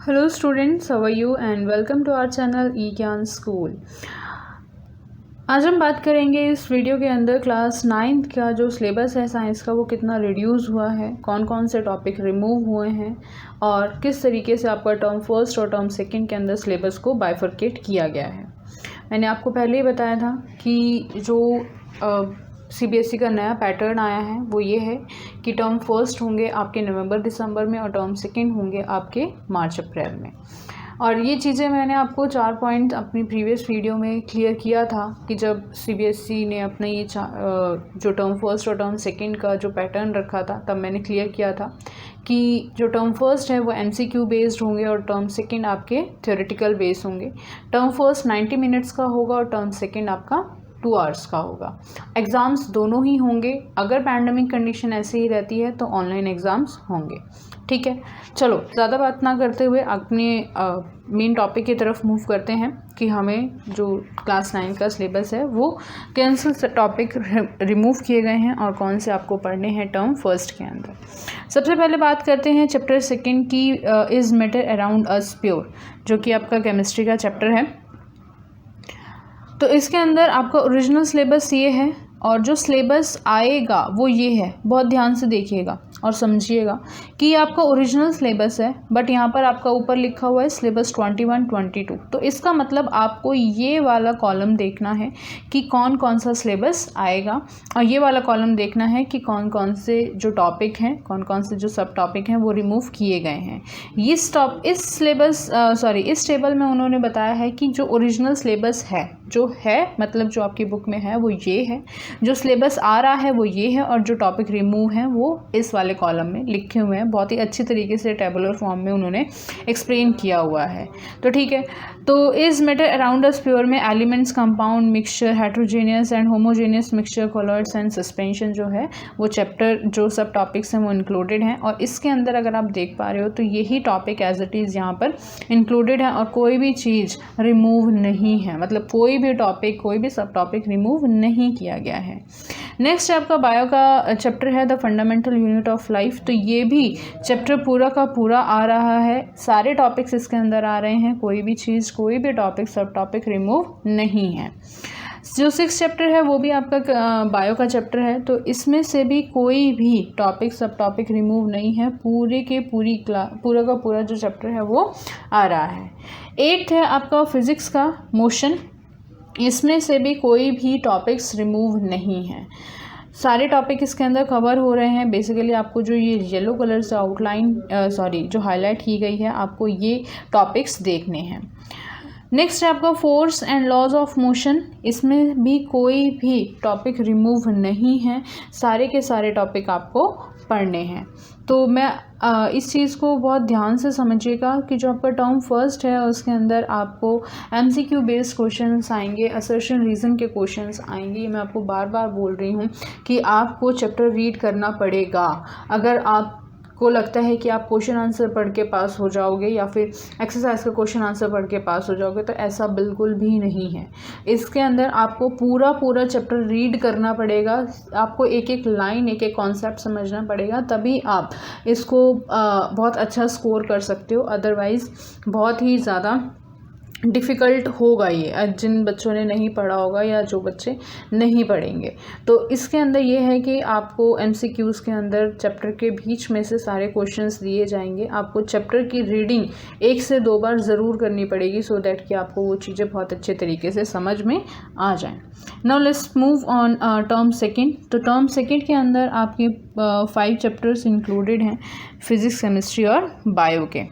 Hello students, how are you and welcome to our channel eGyan School। आज हम बात करेंगे इस वीडियो के अंदर क्लास 9th का जो सिलेबस है साइंस का वो कितना रिड्यूस हुआ है, कौन कौन से टॉपिक रिमूव हुए हैं और किस तरीके से आपका टर्म फर्स्ट और टर्म सेकंड के अंदर सिलेबस को बाइफरकेट किया गया है। मैंने आपको पहले ही बताया था कि जो सीबीएसई का नया पैटर्न आया है वो ये है कि टर्म फर्स्ट होंगे आपके नवंबर दिसंबर में और टर्म सेकंड होंगे आपके मार्च अप्रैल में। और ये चीज़ें मैंने आपको 4 पॉइंट अपनी प्रीवियस वीडियो में क्लियर किया था कि जब सीबीएसई ने अपने ये जो टर्म फर्स्ट और टर्म सेकंड का जो पैटर्न रखा था तब मैंने क्लियर किया था कि जो टर्म फर्स्ट है वो एमसीक्यू बेस्ड होंगे और टर्म सेकंड आपके थ्योरेटिकल बेस्ड होंगे। टर्म फर्स्ट 90 मिनट्स का होगा और टर्म सेकंड आपका 2 आवर्स का होगा। एग्ज़ाम्स दोनों ही होंगे, अगर पैंडमिक कंडीशन ऐसे ही रहती है तो ऑनलाइन एग्ज़ाम्स होंगे। ठीक है, चलो ज़्यादा बात ना करते हुए अपने मेन टॉपिक की तरफ मूव करते हैं कि हमें जो क्लास 9 का सिलेबस है वो कौन से टॉपिक रिमूव किए गए हैं और कौन से आपको पढ़ने हैं टर्म फर्स्ट के अंदर। सबसे पहले बात करते हैं चैप्टर सेकंड की, is matter around us pure, जो कि आपका केमिस्ट्री का चैप्टर है। तो इसके अंदर आपका ओरिजिनल सिलेबस ये है और जो सिलेबस आएगा वो ये है। बहुत ध्यान से देखिएगा और समझिएगा कि ये आपका ओरिजिनल सिलेबस है, बट यहाँ पर आपका ऊपर लिखा हुआ है सिलेबस 21-22। तो इसका मतलब आपको ये वाला कॉलम देखना है कि कौन कौन सा सिलेबस आएगा और ये वाला कॉलम देखना है कि कौन कौन से जो टॉपिक हैं, कौन कौन से जो सब टॉपिक हैं वो रिमूव किए गए हैं। इस टेबल में उन्होंने बताया है कि जो ओरिजिनल सिलेबस है मतलब जो आपकी बुक में है वो ये है, जो सिलेबस आ रहा है वो ये है और जो टॉपिक रिमूव हैं वो इस वाले कॉलम में लिखे हुए हैं। बहुत ही अच्छी तरीके से टेबुलर फॉर्म में उन्होंने एक्सप्लेन किया हुआ है। तो ठीक है, तो is matter around us pure में elements, compound, mixture, heterogeneous and homogeneous mixture, colloids and suspension जो है वो चैप्टर जो सब टॉपिक्स हैं वो इंक्लूडेड हैं। और इसके अंदर अगर आप देख पा रहे हो तो यही टॉपिक एज इट इज़ यहाँ पर इंक्लूडेड है और कोई भी चीज़ रिमूव नहीं है, मतलब कोई भी टॉपिक, कोई भी सब टॉपिक रिमूव नहीं किया गया है। नेक्स्ट आपका बायो का चैप्टर है the fundamental unit of life. तो ये भी चैप्टर पूरा का पूरा आ रहा है, सारे टॉपिक्स इसके अंदर आ रहे हैं, कोई भी चीज़, कोई भी टॉपिक, सब टॉपिक रिमूव नहीं है। जो 6th चैप्टर है वो भी आपका बायो का चैप्टर है, तो इसमें से भी कोई भी टॉपिक, सब टॉपिक रिमूव नहीं है। पूरा का पूरा जो चैप्टर है वो आ रहा है। 8th है आपका फिज़िक्स का मोशन, इसमें से भी कोई भी टॉपिक्स रिमूव नहीं है, सारे टॉपिक इसके अंदर कवर हो रहे हैं। बेसिकली आपको जो ये येलो कलर से जो हाईलाइट की गई है, आपको ये टॉपिक्स देखने हैं। नेक्स्ट है आपका force and laws of motion, इसमें भी कोई भी टॉपिक रिमूव नहीं है, सारे के सारे टॉपिक आपको पढ़ने हैं। तो मैं इस चीज़ को बहुत ध्यान से समझिएगा कि जो आपका टर्म फर्स्ट है उसके अंदर आपको एमसीक्यू बेस्ड क्वेश्चंस आएंगे, असर्शन रीज़न के क्वेश्चंस आएंगे। मैं आपको बार बार बोल रही हूँ कि आपको चैप्टर रीड करना पड़ेगा। अगर आपको लगता है कि आप क्वेश्चन आंसर पढ़ के पास हो जाओगे या फिर एक्सरसाइज का क्वेश्चन आंसर पढ़ के पास हो जाओगे, तो ऐसा बिल्कुल भी नहीं है। इसके अंदर आपको पूरा चैप्टर रीड करना पड़ेगा, आपको एक एक लाइन, एक एक कॉन्सेप्ट समझना पड़ेगा, तभी आप इसको बहुत अच्छा स्कोर कर सकते हो। अदरवाइज़ बहुत ही ज़्यादा डिफ़िकल्ट होगा ये, जिन बच्चों ने नहीं पढ़ा होगा या जो बच्चे नहीं पढ़ेंगे। तो इसके अंदर ये है कि आपको एमसीक्यूज़ के अंदर चैप्टर के बीच में से सारे क्वेश्चंस दिए जाएंगे। आपको चैप्टर की रीडिंग 1 से 2 बार ज़रूर करनी पड़ेगी सो दैट कि आपको वो चीज़ें बहुत अच्छे तरीके से समझ में आ जाएँ। Now let's move on term second. तो टर्म सेकंड के अंदर आपके 5 चैप्टर्स इंक्लूडेड हैं, फिज़िक्स, केमिस्ट्री और बायो के।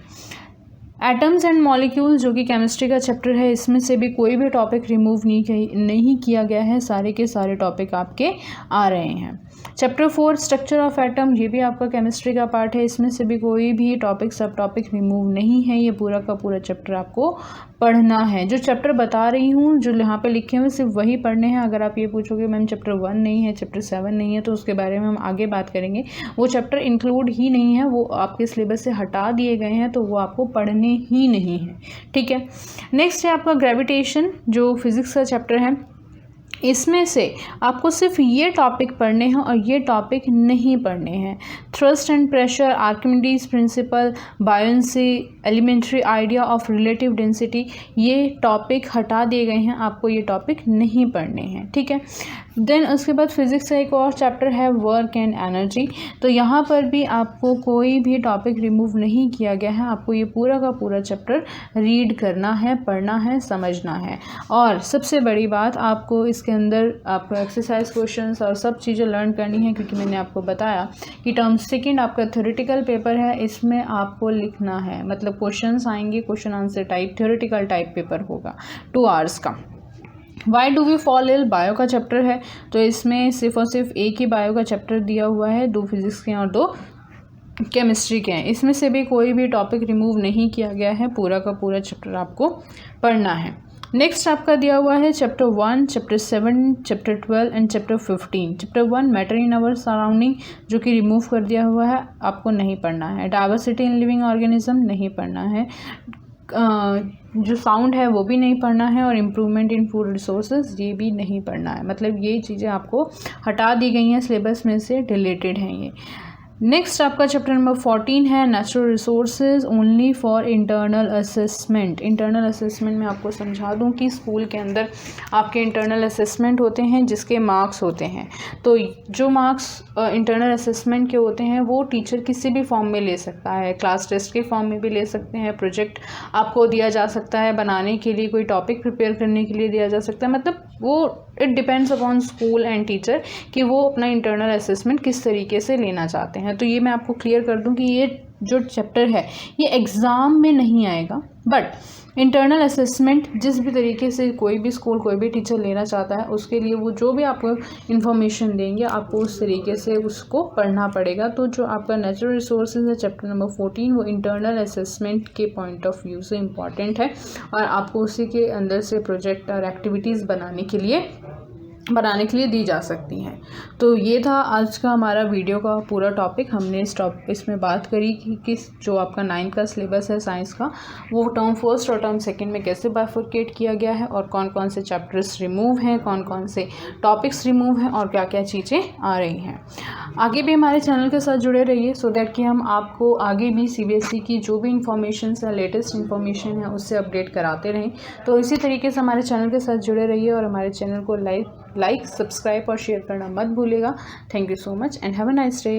एटम्स एंड मॉलिक्यूल्स जो कि केमिस्ट्री का चैप्टर है, इसमें से भी कोई भी टॉपिक रिमूव नहीं किया गया है, सारे के सारे टॉपिक आपके आ रहे हैं। चैप्टर 4 स्ट्रक्चर ऑफ एटम, ये भी आपका केमिस्ट्री का पार्ट है, इसमें से भी कोई भी टॉपिक, सब टॉपिक रिमूव नहीं है। ये पूरा का पूरा चैप्टर आपको पढ़ना है। जो चैप्टर बता रही हूँ, जो यहाँ पे लिखे हुए सिर्फ वही पढ़ने हैं। अगर आप ये पूछोगे मैम चैप्टर 1 नहीं है, चैप्टर 7 नहीं है, तो उसके बारे में हम आगे बात करेंगे। वो चैप्टर इंक्लूड ही नहीं है, वो आपके सिलेबस से हटा दिए गए हैं, तो वो आपको पढ़ने ही नहीं है। ठीक है, नेक्स्ट है आपका ग्रेविटेशन, जो फिज़िक्स का चैप्टर है। इसमें से आपको सिर्फ ये टॉपिक पढ़ने हैं और ये टॉपिक नहीं पढ़ने हैं। Thrust and pressure, Archimedes principle, buoyancy, elementary idea of relative density, ये टॉपिक हटा दिए गए हैं, आपको ये टॉपिक नहीं पढ़ने हैं, ठीक है। देन उसके बाद फिज़िक्स का एक और चैप्टर है वर्क एंड एनर्जी। तो यहाँ पर भी आपको कोई भी टॉपिक रिमूव नहीं किया गया है, आपको ये पूरा का पूरा चैप्टर रीड करना है, पढ़ना है, समझना है। और सबसे बड़ी बात, आपको इसके अंदर आपको एक्सरसाइज क्वेश्चंस और सब चीज़ें लर्न करनी है, क्योंकि मैंने आपको बताया कि टर्म सेकंड आपका थ्योरेटिकल पेपर है, इसमें आपको लिखना है, मतलब क्वेश्चंस आएंगे, question answer type, theoretical type paper होगा 2 आवर्स का। Why do we fall ill, bio का चैप्टर है, तो इसमें सिर्फ और सिर्फ एक ही बायो का चैप्टर दिया हुआ है, 2 फिजिक्स के और 2 केमिस्ट्री के हैं। इसमें से भी कोई भी टॉपिक रिमूव नहीं किया गया है, पूरा का पूरा चैप्टर आपको पढ़ना है। नेक्स्ट आपका दिया हुआ है chapter 1, chapter 7, chapter 12 and chapter 15। Chapter 1 matter in our surrounding, जो कि रिमूव कर दिया हुआ है, आपको नहीं पढ़ना है। डाइवर्सिटी इन लिविंग ऑर्गेनिज्म नहीं पढ़ना है। जो साउंड है वो भी नहीं पढ़ना है, और इम्प्रूवमेंट इन फूड रिसोर्सेज ये भी नहीं पढ़ना है। मतलब ये चीज़ें आपको हटा दी गई हैं, सिलेबस में से डिलीटेड हैं ये। नेक्स्ट आपका चैप्टर नंबर 14 है natural resources only for internal assessment. Internal assessment में आपको समझा दूं कि स्कूल के अंदर आपके इंटरनल असेसमेंट होते हैं, जिसके मार्क्स होते हैं। तो जो मार्क्स इंटरनल असेसमेंट के होते हैं वो टीचर किसी भी फॉर्म में ले सकता है, क्लास टेस्ट के फॉर्म में भी ले सकते हैं, प्रोजेक्ट आपको दिया जा सकता है बनाने के लिए, कोई टॉपिक प्रिपेयर करने के लिए दिया जा सकता है। मतलब वो it depends upon school and teacher कि वो अपना इंटरनल असेसमेंट किस तरीके से लेना चाहते हैं। तो ये मैं आपको क्लियर कर दूं कि ये जो चैप्टर है ये एग्ज़ाम में नहीं आएगा, बट इंटरनल असेसमेंट जिस भी तरीके से कोई भी स्कूल, कोई भी टीचर लेना चाहता है, उसके लिए वो जो भी आपको इन्फॉर्मेशन देंगे, आपको उस तरीके से उसको पढ़ना पड़ेगा। तो जो आपका नेचुरल रिसोर्सेज है चैप्टर नंबर 14, वो इंटरनल असेसमेंट के पॉइंट ऑफ व्यू से इम्पॉर्टेंट है, और आपको उसी के अंदर से प्रोजेक्ट और एक्टिविटीज़ बनाने के लिए दी जा सकती हैं। तो ये था आज का हमारा वीडियो का पूरा टॉपिक। हमने इसमें बात करी कि किस जो आपका 9th का सिलेबस है साइंस का, वो टर्म फर्स्ट और टर्म सेकंड में कैसे बाइफरकेट किया गया है, और कौन कौन से चैप्टर्स रिमूव हैं, कौन कौन से टॉपिक्स रिमूव हैं, और क्या क्या चीज़ें आ रही हैं। आगे भी हमारे चैनल के साथ जुड़े रहिए, सो दैट कि हम आपको आगे भी CBSE की जो भी इंफॉर्मेशन है, लेटेस्ट इंफॉर्मेशन है, उससे अपडेट कराते रहें। तो इसी तरीके से हमारे चैनल के साथ जुड़े रहिए, और हमारे चैनल को लाइक, सब्सक्राइब और शेयर करना मत भूलिएगा। Thank you so much and have a nice day.